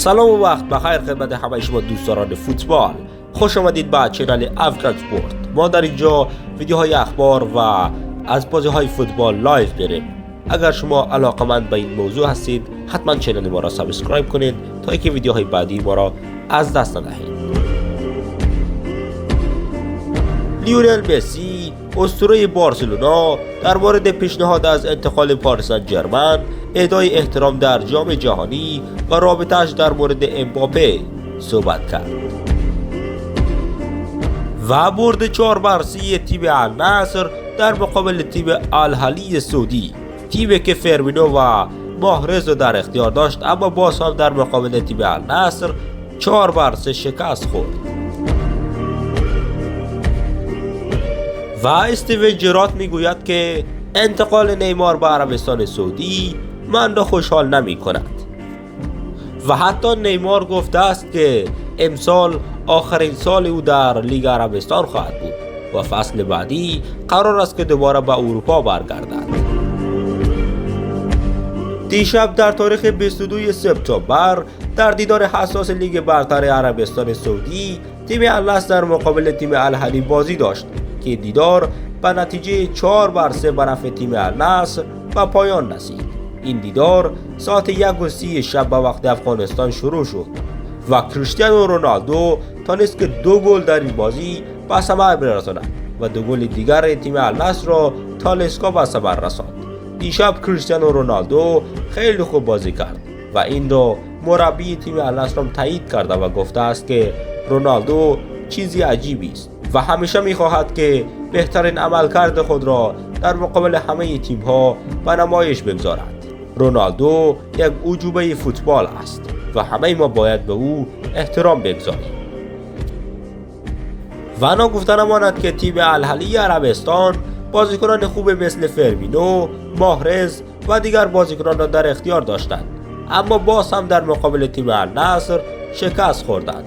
سلام و وقت بخیر خدمت همه شما دوستداران فوتبال. خوش آمدید به چنل افغان سپورت. ما در اینجا ویدیوهای اخبار و از بازی‌های فوتبال لایو داریم. اگر شما علاقه‌مند به این موضوع هستید حتما چنل ما را سابسکرایب کنید تا اینکه ویدیوهای بعدی ما را از دست ندهید. لیونل مسی اسطوره بارسلونا در مورد پیشنهاد از انتقال پاریس سن ژرمن، اهدای احترام در جام جهانی و رابطه‌اش در مورد امباپه صحبت کرد. و برد 4-0 تیم النصر در مقابل تیم الهلی سعودی، تیمی که فرمینو و محرز را در اختیار داشت اما باز هم در مقابل تیم النصر 4-0 شکست خورد. و استیون جرارد میگوید که انتقال نیمار به عربستان سعودی من را خوشحال نمی کند. و حتی نیمار گفته است که امسال آخرین سال او در لیگ عربستان خواهد بود و فصل بعدی قرار است که دوباره به اروپا برگردد. دیشب در تاریخ 22 سپتامبر در دیدار حساس لیگ برتر عربستان سعودی تیم النصر در مقابل تیم الهلی بازی داشت که دیدار به نتیجه 4-3 به نفع تیم النصر به پایان رسید. این دیدار ساعت 1:30 شب به وقت افغانستان شروع شد و کریستیانو رونالدو تانست که 2 گل در این بازی به ثمر برساند و 2 گل دیگر تیم النصر را تالسکا به ثمر رساند. دیشب کریستیانو رونالدو خیلی خوب بازی کرد و این را مربی تیم النصر هم تایید کرده و گفته است که رونالدو چیزی عجیبی است و همیشه می‌خواهد که بهترین عملکرد خود را در مقابل همه تیم‌ها به نمایش بگذارد. رونالدو یک عجوبه فوتبال است و همه ما باید به او احترام بگذاریم. و نگفته نماند که تیم الهلی عربستان بازیکنان خوب مثل فرمینو، محرز و دیگر بازیکنان را در اختیار داشتند اما باز هم در مقابل تیم النصر شکست خوردند.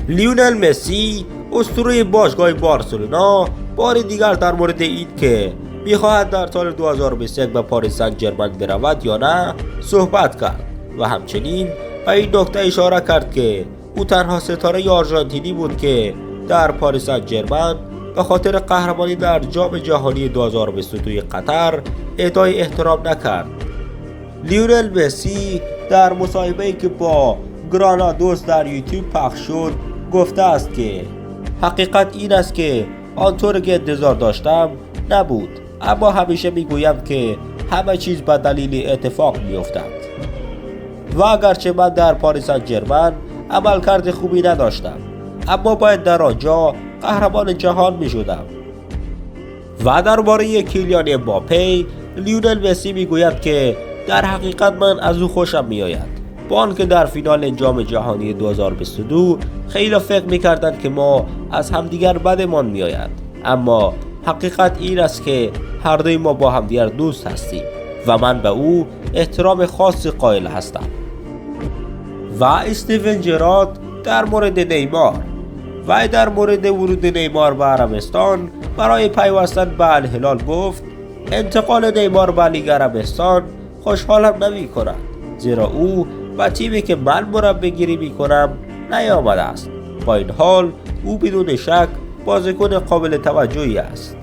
لیونل مسی اسطوره باشگاه بارسلونا بار دیگر در مورد این که می‌خواهد در سال 2021 به پاریس سن ژرمن برود یا نه صحبت کرد و همچنین به این نکته اشاره کرد که او تنها ستاره آرژانتینی بود که در پاریس سن ژرمن به خاطر قهرمانی در جام جهانی 2022 قطر اهدای احترام نکرد. لیونل مسی در مصاحبه‌ای که با گرانادوس در یوتیوب پخش شد گفته است که حقیقت این است که آنطور که انتظار داشتم نبود، اما همیشه میگویم که همه چیز به دلیل اتفاق میافتد و اگرچه من در پاریس سن ژرمن عملکرد خوبی نداشتم اما باید در آنجا قهرمان جهان میشدم. و درباره کیلیان امباپه لیونل مسی میگوید که در حقیقت من از او خوشم میآید، با آنکه در فینال جام جهانی 2022 خیلی فکر میکردند که ما از همدیگر بدمان میآید، اما حقیقت این است که هر دوی ما با همدیگر دوست هستیم و من به او احترام خاصی قائل هستم. و استیون جرارد در مورد نیمار و در مورد ورود نیمار به عربستان برای پیوستن به الهلال گفت انتقال نیمار به لیگ عربستان خوشحالم نمی کند، زیرا او و تیمی که من مربیگری می کنم نیامده است. با این حال او بدون شک بازیکن قابل توجهی است.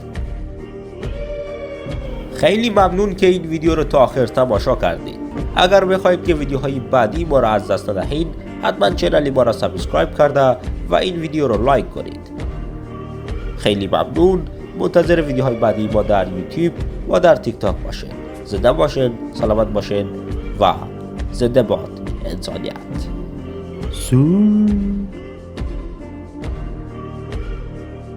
خیلی ممنون که این ویدیو رو تا آخر تماشا کردید. اگر بخواید که ویدیوهای بعدی ما را از دست ندهید حتما چنل ما را سابسکرایب کرده و این ویدیو رو لایک کنید. خیلی ممنون. منتظر ویدیوهای بعدی ما در یوتیوب و در تیک تاک باشید. زنده باشین، سلامت باشین و زنده باد انسانیت.